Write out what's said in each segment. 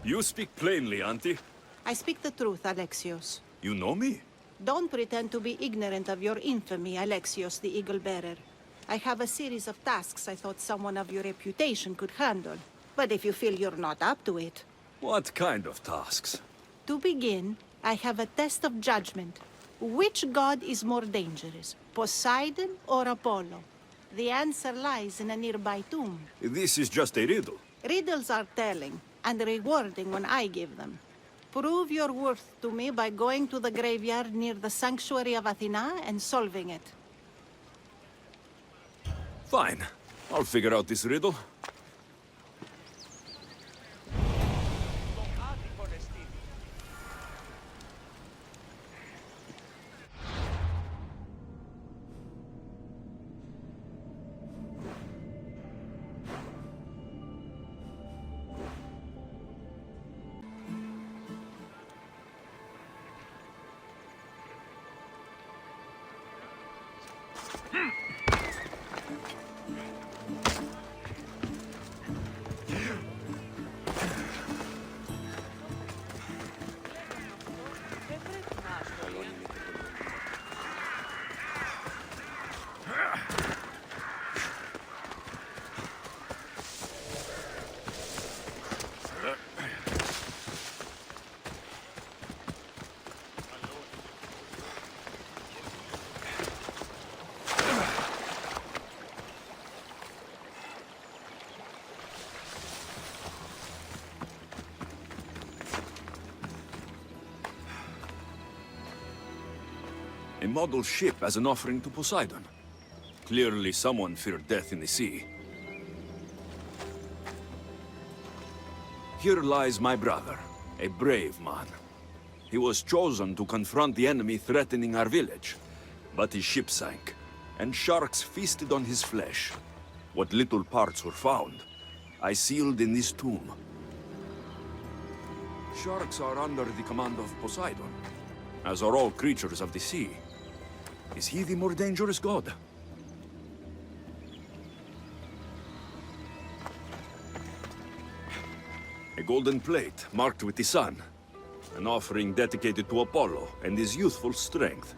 You speak plainly, Auntie. I speak the truth, Alexios. You know me? Don't pretend to be ignorant of your infamy, Alexios the Eagle Bearer. I have a series of tasks I thought someone of your reputation could handle. But if you feel you're not up to it... What kind of tasks? To begin, I have a test of judgment. Which god is more dangerous, Poseidon or Apollo? The answer lies in a nearby tomb. This is just a riddle. Riddles are telling, and rewarding when I give them. Prove your worth to me by going to the graveyard near the sanctuary of Athena and solving it. Fine. I'll figure out this riddle. A model ship as an offering to Poseidon. Clearly someone feared death in the sea. Here lies my brother, a brave man. He was chosen to confront the enemy threatening our village, but his ship sank, and sharks feasted on his flesh. What little parts were found, I sealed in this tomb. Sharks are under the command of Poseidon, as are all creatures of the sea. Is he the more dangerous god? A golden plate marked with the sun. An offering dedicated to Apollo and his youthful strength.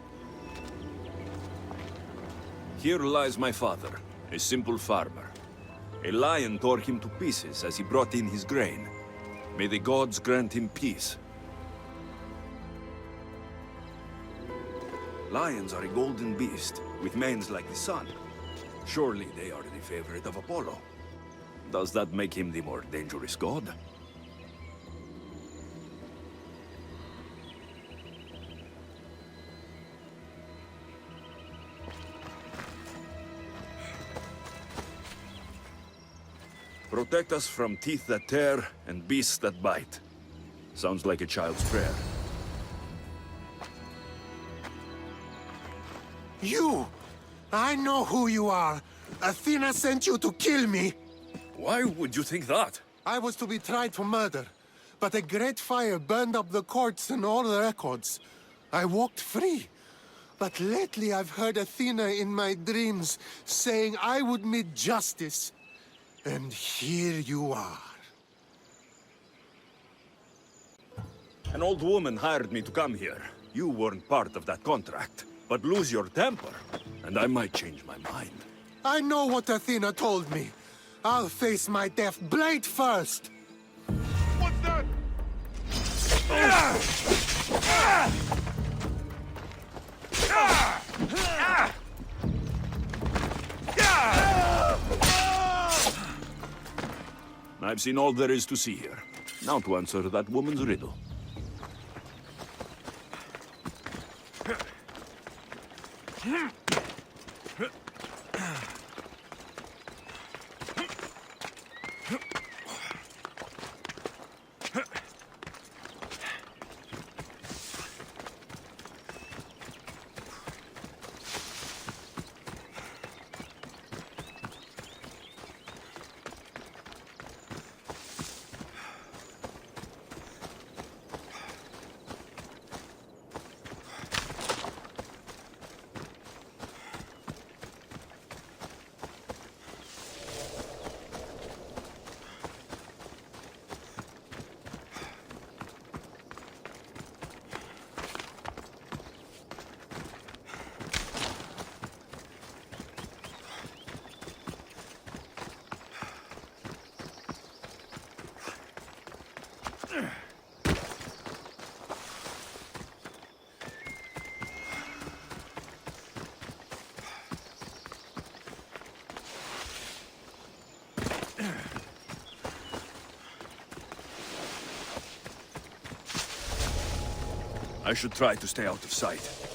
Here lies my father, a simple farmer. A lion tore him to pieces as he brought in his grain. May the gods grant him peace. Lions are a golden beast, with manes like the sun. Surely they are the favorite of Apollo. Does that make him the more dangerous god? Protect us from teeth that tear and beasts that bite. Sounds like a child's prayer. You! I know who you are. Athena sent you to kill me. Why would you think that? I was to be tried for murder, but a great fire burned up the courts and all the records. I walked free. But lately I've heard Athena in my dreams saying I would meet justice. And here you are. An old woman hired me to come here. You weren't part of that contract. But lose your temper, and I might change my mind. I know what Athena told me. I'll face my death blade first. What's that? I've seen all there is to see here. Now to answer that woman's riddle. I should try to stay out of sight.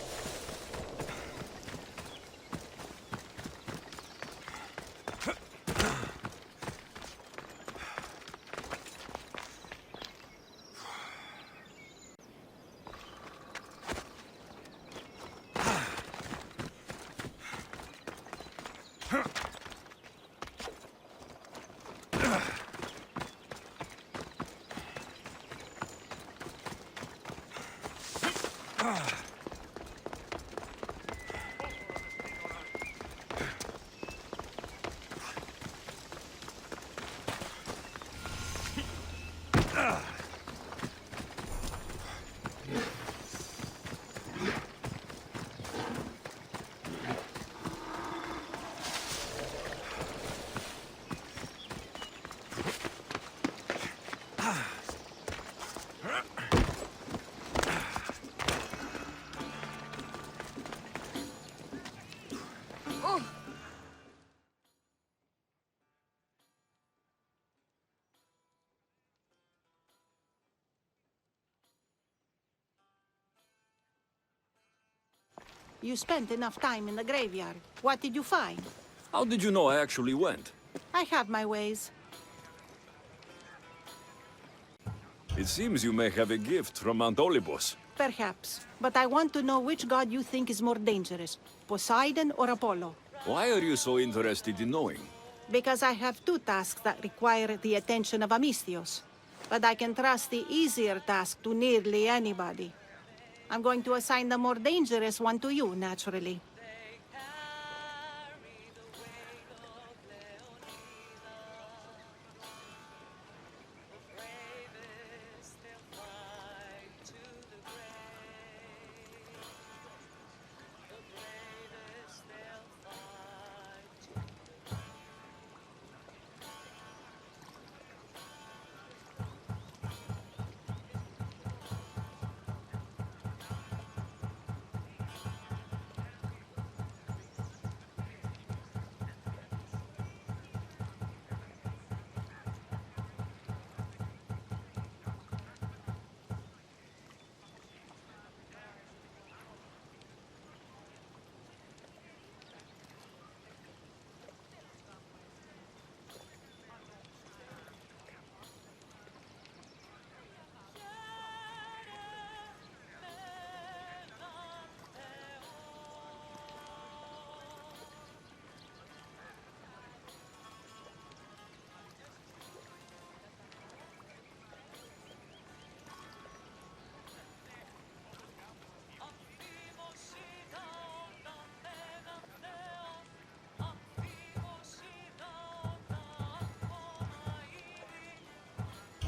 You spent enough time in the graveyard. What did you find? How did you know I actually went? I have my ways. It seems you may have a gift from Mount Olympus. Perhaps. But I want to know which god you think is more dangerous, Poseidon or Apollo. Why are you so interested in knowing? Because I have two tasks that require the attention of Amistios. But I can trust the easier task to nearly anybody. I'm going to assign the more dangerous one to you, naturally.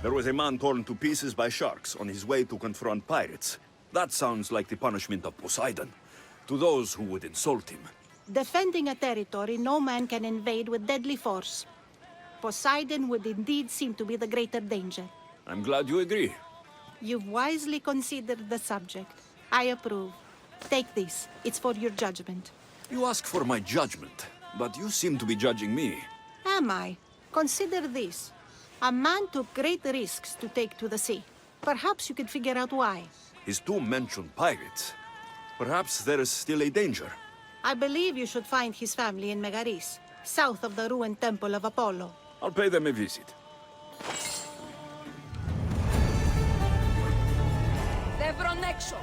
There was a man torn to pieces by sharks on his way to confront pirates. That sounds like the punishment of Poseidon, to those who would insult him. Defending a territory no man can invade with deadly force. Poseidon would indeed seem to be the greater danger. I'm glad you agree. You've wisely considered the subject. I approve. Take this. It's for your judgment. You ask for my judgment, but you seem to be judging me. Am I? Consider this. A man took great risks to take to the sea. Perhaps you could figure out why. His tomb mentioned pirates. Perhaps there is still a danger. I believe you should find his family in Megaris, south of the ruined temple of Apollo. I'll pay them a visit. Devronexo.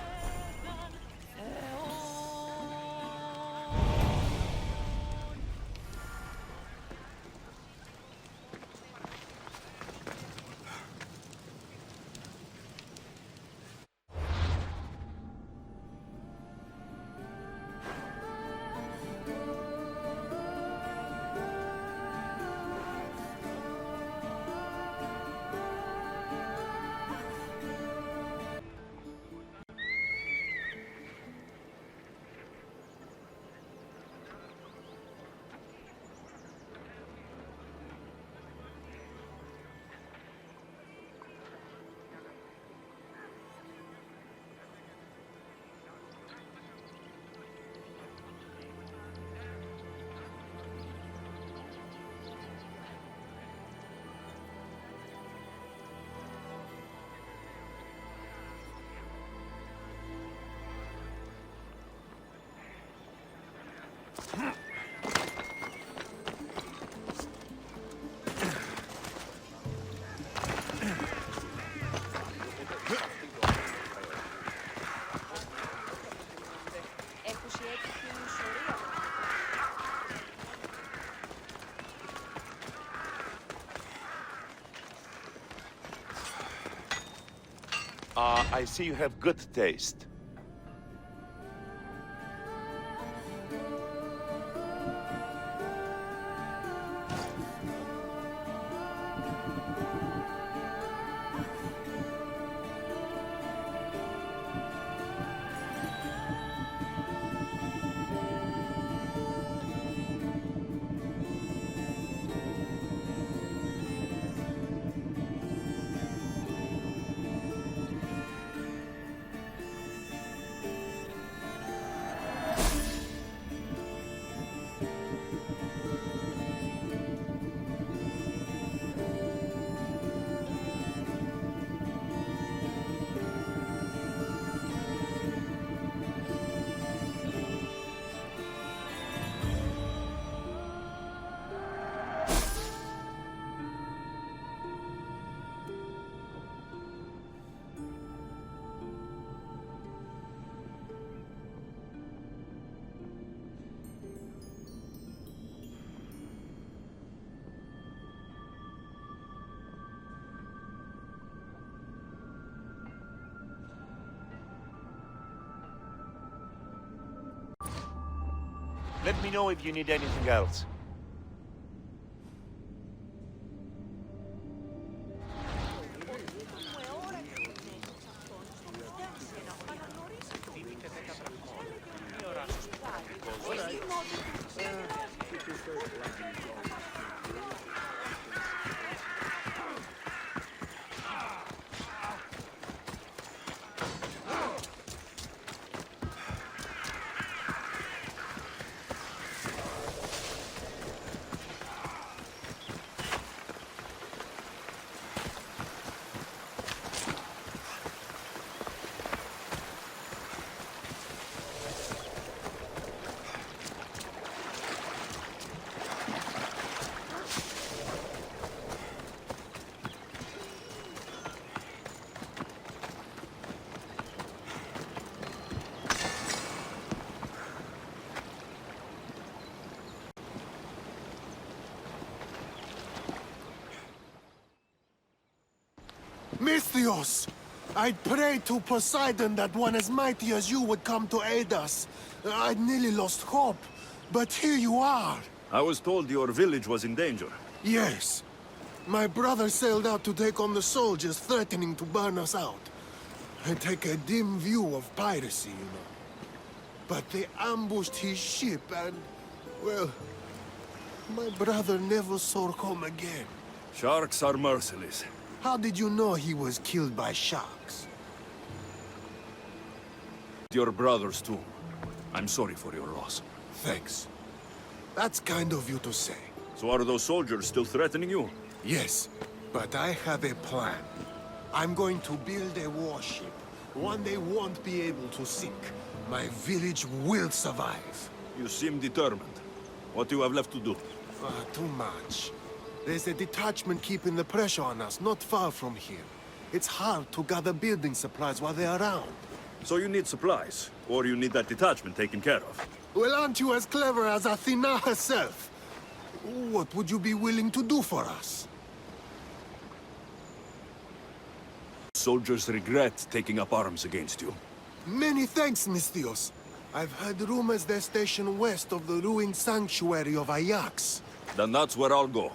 I see you have good taste. Let me know if you need anything else. Misthios! I'd prayed to Poseidon that one as mighty as you would come to aid us. I'd nearly lost hope, but here you are. I was told your village was in danger. Yes. My brother sailed out to take on the soldiers threatening to burn us out. I take a dim view of piracy, you know. But they ambushed his ship and, well, my brother never saw home again. Sharks are merciless. How did you know he was killed by sharks? Your brother's tomb. I'm sorry for your loss. Thanks. That's kind of you to say. So are those soldiers still threatening you? Yes, but I have a plan. I'm going to build a warship. One they won't be able to sink. My village will survive. You seem determined. What do you have left to do? Too much. There's a detachment keeping the pressure on us, not far from here. It's hard to gather building supplies while they're around. So you need supplies, or you need that detachment taken care of. Well, aren't you as clever as Athena herself? What would you be willing to do for us? Soldiers regret taking up arms against you. Many thanks, Misthios. I've heard rumors they're stationed west of the ruined sanctuary of Ajax. Then that's where I'll go.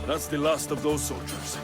That's the last of those soldiers.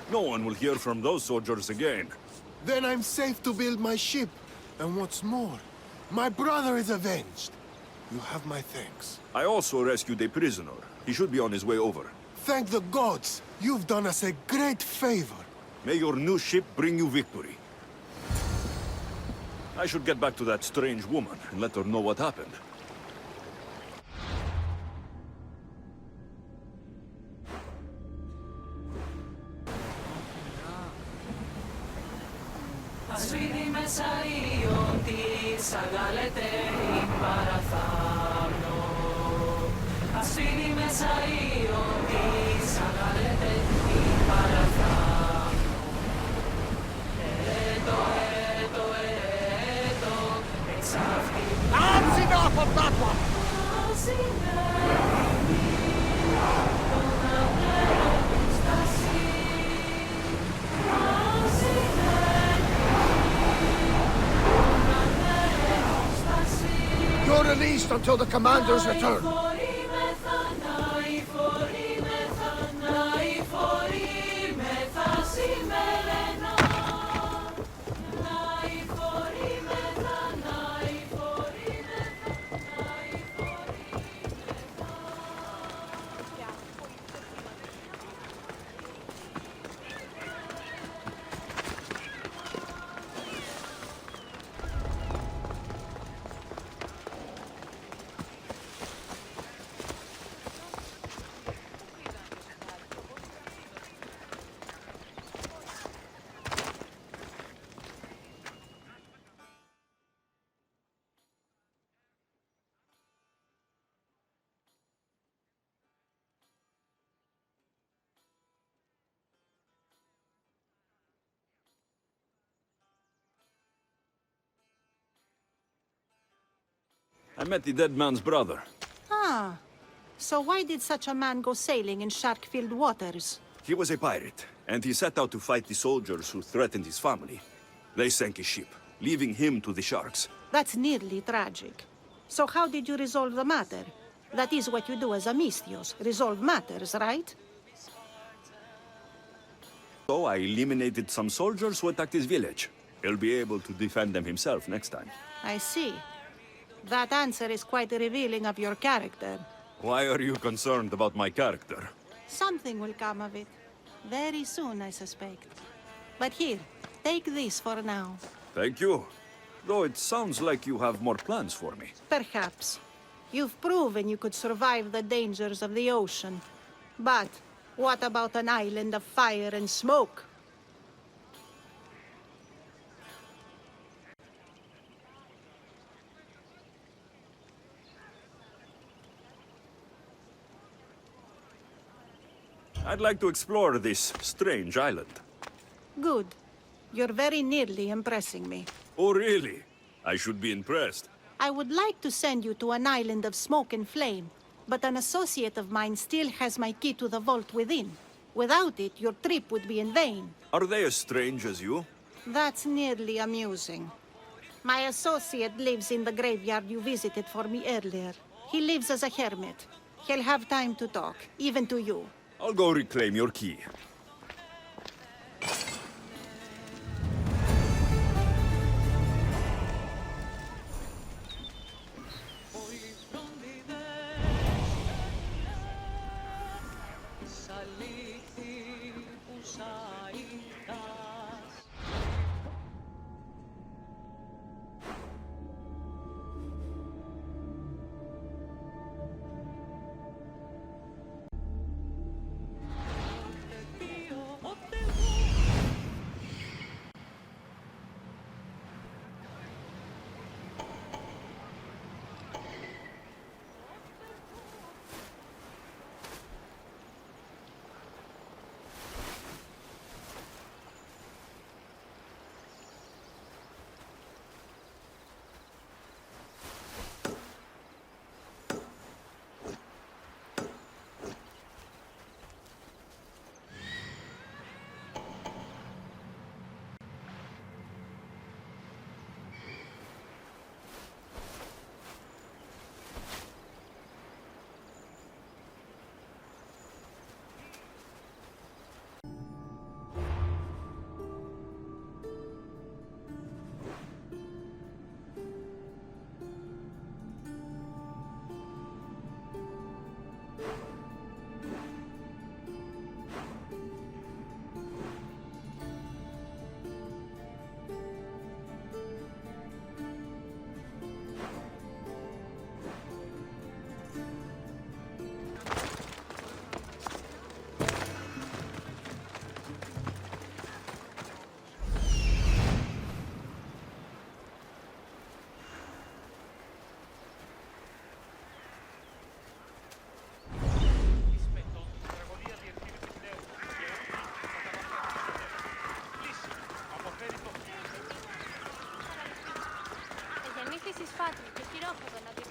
No one will hear from those soldiers again. Then I'm safe to build my ship. And what's more, my brother is avenged. You have my thanks. I also rescued a prisoner. He should be on his way over. Thank the gods. You've done us a great favor. May your new ship bring you victory. I should get back to that strange woman and let her know what happened. That's enough of that one! You're released until the commander's return. I met the dead man's brother. Ah. So why did such a man go sailing in shark-filled waters? He was a pirate, and he set out to fight the soldiers who threatened his family. They sank his ship, leaving him to the sharks. That's nearly tragic. So how did you resolve the matter? That is what you do as a Misthios, resolve matters, right? So I eliminated some soldiers who attacked his village. He'll be able to defend them himself next time. I see. That answer is quite revealing of your character. Why are you concerned about my character? Something will come of it. Very soon, I suspect. But here, take this for now. Thank you. Though it sounds like you have more plans for me. Perhaps. You've proven you could survive the dangers of the ocean. But what about an island of fire and smoke? I'd like to explore this strange island. Good. You're very nearly impressing me. Oh, really? I should be impressed. I would like to send you to an island of smoke and flame, but an associate of mine still has my key to the vault within. Without it, your trip would be in vain. Are they as strange as you? That's nearly amusing. My associate lives in the graveyard you visited for me earlier. He lives as a hermit. He'll have time to talk, even to you. I'll go reclaim your key. Γεννήθη εις Φάτρη και χειρόφρονο να